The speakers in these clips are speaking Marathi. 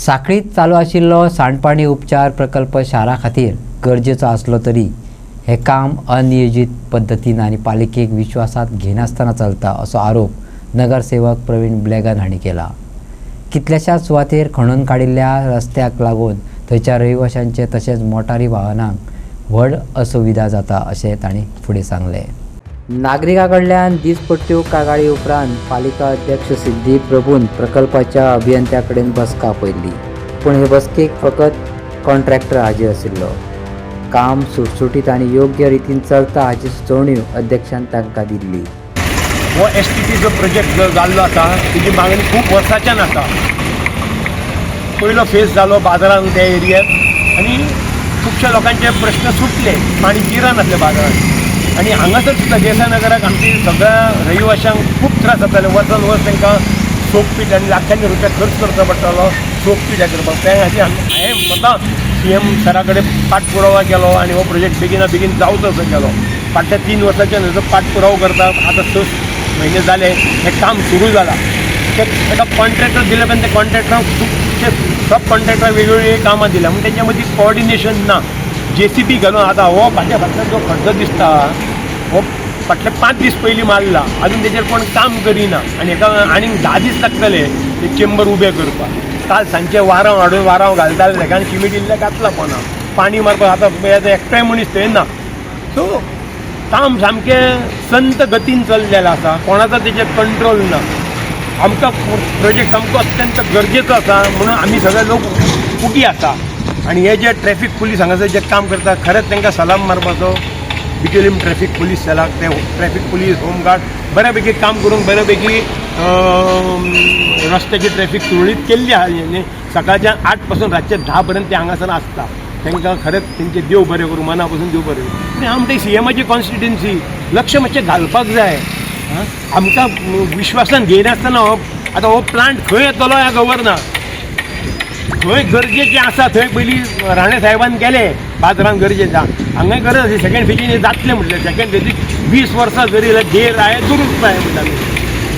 साखळीत चालू आशिल्लो सांडपाणी उपचार प्रकल्प शारा खातीर गरजेचो आसलो तरी हे काम अनियोजीत पद्दतीन आनी पालिकेक विश्वासात घेनासतना चलता असो आरोप नगरसेवक प्रवीण ब्लेगन हांणी केला। कितल्याशाच सुवातेर खणून काडिल्ल्या रस्त्याक लागून थंयच्या रहिवाशांचे तशेंच मोटारी वाहनांक व्हड असुविधा जाता अशें तांणी फुडें सांगलें। नागरिकां कडल्यान दिसपट्ट्यो कागाळी उपरांत पालिका अध्यक्ष सिद्धी प्रभून प्रकल्पाच्या अभियंत्या कडेन बसका आपयल्ली, पूण हे बसकेक फकत कॉन्ट्रॅक्टर हाजीर आशिल्लो। काम सुटसुटीत आनी योग्य रितीन चलता हाची सुचोवण्यो अध्यक्षान तांकां दिल्ली। हो STP जो प्रोजेक्ट जो जाल्लो आसा तेजी मागणी खूब वर्साच्यान आसा। पयलो फेज जालो बाजारांत त्या एरियात आनी खुबश्या लोकांचे प्रश्न सुटले, पाणी जिरा नासलें बाजारांत। आनी हांगासर सुद्दां देसाय नगराक आमची सगळ्या रहिवाशांक खूब त्रास जाताले। वर्सान वर्स तांकां सोकपीट आनी लाखांनी रुपया खर्च करचो पडटालो सोकपीट करपाक। त्या खातीर हांवें स्वता CM सरा कडेन पाठपुरावा केलो आनी हो प्रोजेक्ट बेगिना बेगीन जावचो असो केलो। फाटल्या 3 वर्सांच्यान हेजो पाठपुरावो करता। आतां 6 म्हयने जाले हें काम सुरू जालां। ताका कॉन्ट्रॅक्टर दिले पण त्या कॉन्ट्रॅक्टरांक खुबशे सब कॉन्ट्रॅक्टरांक वेगवेगळी कामां दिल्या, पूण तेंच्या मदीं कोऑर्डिनेशन ना। JCB घालून आतां हो फाटल्यान जो खड्डो दिसता हो फाटले 5 दीस पयलीं मारला, अजून तेजेर कोण काम करिना आनी हेका आनीक 10 दीस लागतले ते चेंबर उबे करपाक। काल सांजचे वारांव हाडून वारांव घालताले तेका सिमीट इल्लें घातलां पोना पाणी मारपाक। आतां एकठांय मनीस थंय ना, सो काम सामकें संत गतीन चल्लेलें आसा, कोणाचो तेजेर कंट्रोल ना। आमकां प्रोजेक्ट सामको अत्यंत गरजेचो आसा म्हणून आमी सगळे लोक उगी आसा। आनी हे जे ट्रॅफिक पुलीस हांगासर जे काम करता खरेंच तांकां सलाम मारपाचो। बिचोलीम ट्रॅफिक पुलीस सेलाक ते ट्रॅफिक पुलीस होमगार्ड बऱ्यापैकी काम करून बऱ्यापैकी रस्त्याची ट्रॅफिक सुरळीत केल्ली आहा। सकाळच्या 8 पासून रातचे 10 पर्यंत ते हांगासर आसता। तांकां खरेंच तेंचे देव बरें करूं, मना पासून देव बरें करूं। आनी आमची CMची कॉन्स्टिट्युन्सी लक्ष मातशें घालपाक जाय। आमकां विश्वासान घेयनासतना आतां हो प्लांट खंय येतलो ह्या गव्हर्ना खंय गरजेचें आसा थंय पयलीं राणे साहेबान केलें बाजारांत गरजेचें हांगा गरज आसा। सेकंड फेजीन जातलें म्हटलें सेकंड फेजीक 20 वर्सां जरी देर आहे दुरूस्त आहे म्हणटाले।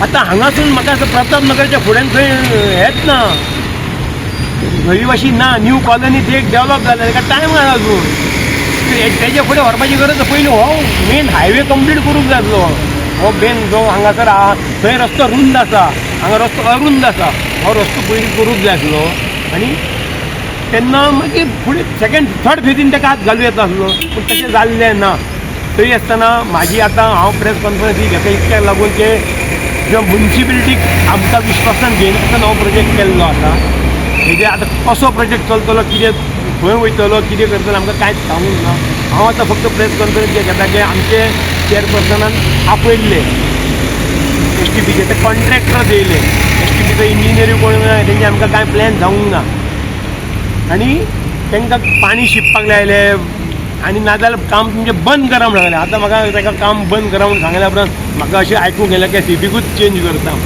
आतां हांगासून म्हाका असं प्रताप नगरच्या फुड्यान थंय हेच ना, रहिवाशी ना। न्यू कॉलनी ते एक डेवलप जालें, ताका टायम आसा अजून। तेजे फुडें व्हरपाची गरज पयलीं हो मेन हायवे कंप्लीट करूंक जाय आसलो। हो मेन जो हांगासर आहा थंय रस्तो रुंद आसा, हांगा रस्तो अरुंद आसा। हो रस्तो पयलीं करूंक जाय आसलो आनी तेन्ना मागीर फुडें सेकंड थर्ड फेजीन ताका हात घालूं येता आसलो, पूण तशें जाल्लें ना। तरी आसतना म्हाजी आतां हांव प्रेस कॉन्फरन्स ही घेता इतक्याक लागून की ज्यो म्युन्सिपेलिटीक आमकां विश्वासान घेयनासतना हो प्रोजेक्ट केल्लो आसा। हेजे आतां कसो प्रोजेक्ट चलतलो, कितें खंय वयतलो, कितें करतलो आमकां कांयच सांगूंक ना। हांव आतां फक्त प्रेस कॉन्फरन्स घेता की आमचे चेअरपर्सनान आपयल्ले STPचे ते कॉन्ट्रॅक्टर येयले। STPचो इंजिनियर कोण ना, तेंचे आमकां कांय प्लॅन सांगूंक ना आनी तांकां पाणी शिंपपाक लायले आनी नाजाल्यार काम तुमचें बंद करा म्हणून सांगलें। आतां म्हाका ताका काम बंद करा म्हणून सांगल्या उपरांत म्हाका अशें आयकूंक गेलें की CPकूच चेंज करता,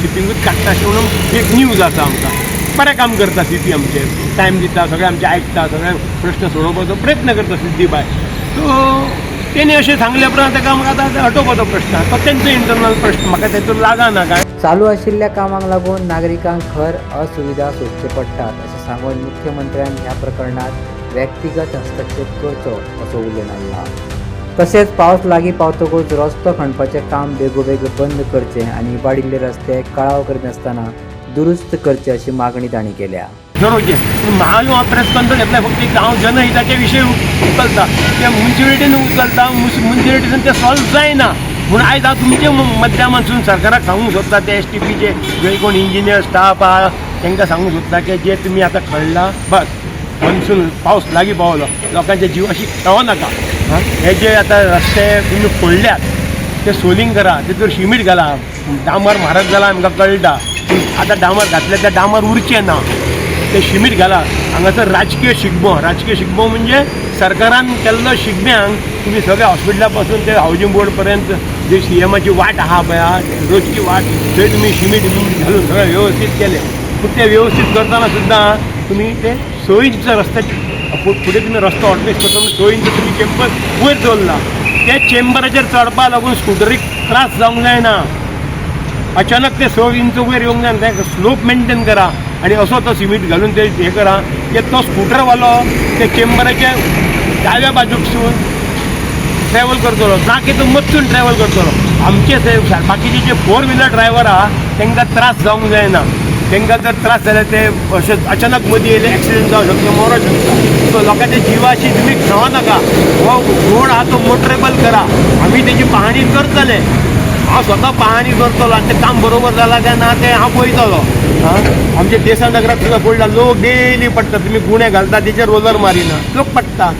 CPकूच काडटा अशें म्हणून एक न्यूज आसा। आमकां बरें काम करता CP, आमचे टायम दिता, सगळें आमचें आयकता, सगळे प्रश्न सोडोवपाचो प्रयत्न करता सिद्धी बाय। सो तेणी अशें सांगल्या उपरांत ताका म्हाका आतां हटोवपाचो प्रश्न तो तेंचो इंटरनल प्रश्न, म्हाका तेतून लागना काय। चालू आशिल्ल्या कामाक लागून नागरिकांक खर असुविधा सोंसचे पडटात अशें सांगून मुख्यमंत्र्यान ह्या प्रकरणात व्यक्तिगत हस्तक्षेप करचो असो उलो मारला। तशेंच पावस लागीं पावतकूच रस्तो खणपाचें काम बेगोबेग बंद करचें आनी इबाडिल्ले रस्ते कळाव करिनासतना दुरुस्त करचे अशी मागणी तांणी केल्या। जरूर हांव प्रेस कॉन्फरन्स घेतला फक्त एक हांव जनहिताचे विशय उचलता, ते म्युन्सिपालिटीन उचलता, म्युन्सिपालिटीन ते सॉल्व जायना म्हणून आयज हांव तुमचे माध्यमांतसून सरकाराक सांगूंक सोदता, ते STPचे जे कोण इंजिनियर स्टाफ आहा तांकां सांगूंक सोदता की जे तुमी आतां खणला बस, मनसून पावस लागीं पावलो, लोकांच्या जिवाशी खेळो नाका। हे जे आतां रस्ते तुमी फोडल्यात ते सोलिंग करा, तेतूर सिमीट घाला। डांबर म्हारग जाला आमकां कळटा, आतां डांबर घातले ते डांबर उरचें ना, ते सिमीट घाला। हांगासर राजकीय शिगमो म्हणजे सरकारान केल्लो शिगम्यांक तुम्ही सगळ्या हॉस्पिटला पासून ते हावजींग बोर्ड पर्यंत जे CMची वाट आहा पळय रोजची वाट, थंय तुमी सिमीट घालून सगळें व्यवस्थीत केलें। पूण ते व्यवस्थीत करतना सुद्दां तुमी ते 6 इंच रस्त्याचे फुडें तुमी रस्तो ऑर्गनायज करतना 6 इंच तुमी चेंबर वयर दवरला। त्या चेंबराचेर चडपा लागून स्कुटरीक त्रास जावंक जायना। अचानक ते 6 इंच वयर येवंक जाय, स्लोप मेंटेन करा। आणि असो तो सिमीट घालून ते हे करा की तो स्कूटरवालो ते चेंबराच्या डाव्या बाजूकसून ट्रॅव्हल करतलो ना की तो मत्सून ट्रॅव्हल करतलो आमचे ते बाकीचे जे 4 व्हिलर ड्रायव्हर आहा तांकां त्रास जावंक जायना तांकां जर त्रास जाल्यार ते अशें अचानक मदीं येयले एक्सिडेंट जावं शकता मरो शकता सो लोकांच्या जिवाशी तुमी खेळो नाका हो रोड आहा तो मोटरेबल करा आमी तेजी पाहणी करतले हांव स्वता पाहणी करतलो आनी तें काम बरोबर जालां काय ना तें हांव पळयतलो आमच्या देसा नगराक सुद्दां पडला लोक डेली पडटा तुमी गुणे घालता तेचेर रोलर मारिना लोक पडटा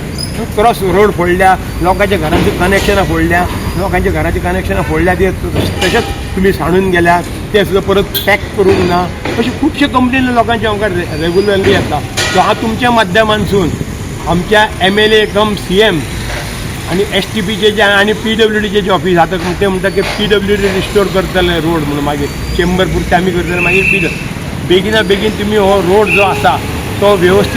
क्रॉस रोड फोडल्या लोकांच्या घरांची कनेक्शनां फोडल्या लोकांच्या घराची कनेक्शनां फोडल्या ते तशेंच तुमी सांडून गेल्या ते सुद्दां परत पॅक करूंक ना अशे खुबशे कंप्लेनी लोकांचे आमकां रेगुलरली येता सो हांव तुमच्या माध्यमांतसून आमच्या MLA कम CM आणि STPचे जे आणि PWDचे जे ऑफिस आता ते म्हणतात की PWD रिस्टोर करतले रोड म्हणून मागीर चेंबर पुरते आमी करतले मागीर बेगिना बेगीन तुम्ही हो रोड जो आसा तो व्यवस्थित